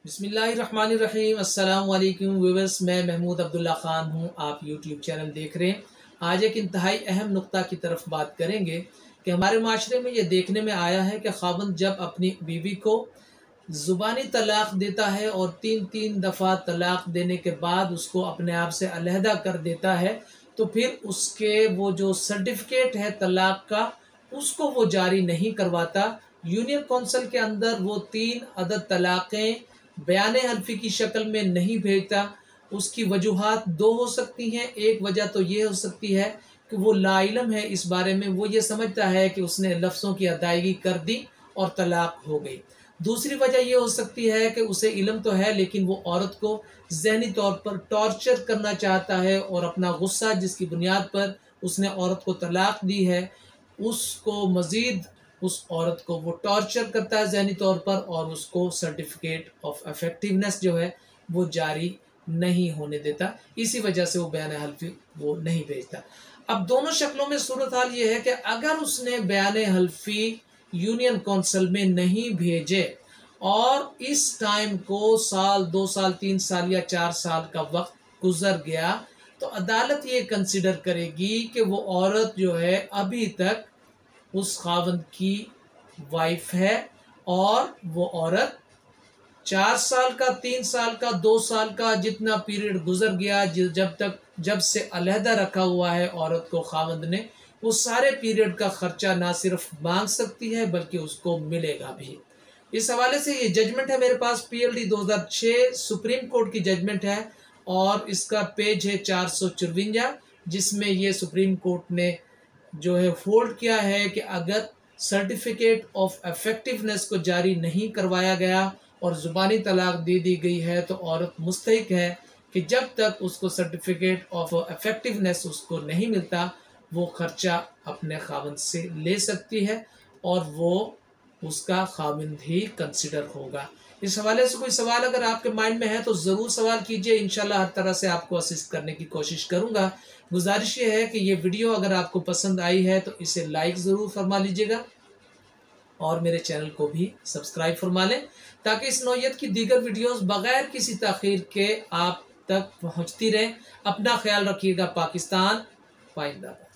बिस्मिल्लाहिर्रहमानिर्रहीम। अस्सलाम वालेकुम व्यूअर्स, मैं महमूद अब्दुल्ला ख़ान हूँ। आप यूट्यूब चैनल देख रहे हैं। आज एक इंतहाई अहम नुक्ता की तरफ बात करेंगे कि हमारे माशरे में ये देखने में आया है कि ख़ावंद जब अपनी बीवी को ज़ुबानी तलाक़ देता है और तीन तीन दफ़ा तलाक़ देने के बाद उसको अपने आप से अलहदा कर देता है, तो फिर उसके वो जो सर्टिफिकेट है तलाक़ का उसको वो जारी नहीं करवाता। यूनियन कौंसिल के अंदर वो 3 अदद तलाक़ें बयान हल्फी की शक्ल में नहीं भेजता। उसकी वजूहात 2 हो सकती हैं। एक वजह तो ये हो सकती है कि वो लाइलम है इस बारे में, वो ये समझता है कि उसने लफ्ज़ों की अदायगी कर दी और तलाक़ हो गई। दूसरी वजह ये हो सकती है कि उसे इल्म तो है लेकिन वो औरत को ज़हनी तौर पर टॉर्चर करना चाहता है और अपना गुस्सा जिसकी बुनियाद पर उसने औरत को तलाक़ दी है उसको मज़ीद उस औरत को वो टॉर्चर करता है ज़हनी तौर पर और उसको सर्टिफिकेट ऑफ इफेक्टिवनेस जो है वो जारी नहीं होने देता। इसी वजह से वो बयान हल्फी वो नहीं भेजता। अब दोनों शक्लों में सूरत हाल ये है कि अगर उसने बयान हल्फी यूनियन कौंसिल में नहीं भेजे और इस टाइम को साल 2 साल 3 साल या 4 साल का वक्त गुजर गया, तो अदालत ये कंसिडर करेगी कि वो औरत जो है अभी तक उस खावंद की वाइफ है और वो औरत 4 साल का 3 साल का 2 साल का जितना पीरियड गुजर गया जब से अलहदा रखा हुआ है औरत को खावंद ने, वो सारे पीरियड का खर्चा ना सिर्फ मांग सकती है बल्कि उसको मिलेगा भी। इस हवाले से ये जजमेंट है मेरे पास, PLD 2006 सुप्रीम कोर्ट की जजमेंट है और इसका पेज है 454, जिसमें ये सुप्रीम कोर्ट ने जो है होल्ड किया है कि अगर सर्टिफिकेट ऑफ इफेक्टिवनेस को जारी नहीं करवाया गया और ज़ुबानी तलाक दे दी गई है तो औरत मुस्तहिक है कि जब तक उसको सर्टिफिकेट ऑफ इफेक्टिवनेस उसको नहीं मिलता वो खर्चा अपने खाविंद से ले सकती है और वो उसका खाविंद ही कंसिडर होगा। इस हवाले से कोई सवाल अगर आपके माइंड में है तो ज़रूर सवाल कीजिए, इंशाल्लाह हर तरह से आपको असिस्ट करने की कोशिश करूँगा। गुजारिश ये है कि ये वीडियो अगर आपको पसंद आई है तो इसे लाइक ज़रूर फरमा लीजिएगा और मेरे चैनल को भी सब्सक्राइब फरमा लें ताकि इस नौयत की दीगर वीडियोस बग़ैर किसी ताख़ीर के आप तक पहुँचती रहें। अपना ख्याल रखिएगा। पाकिस्तान पाइंदाबाद।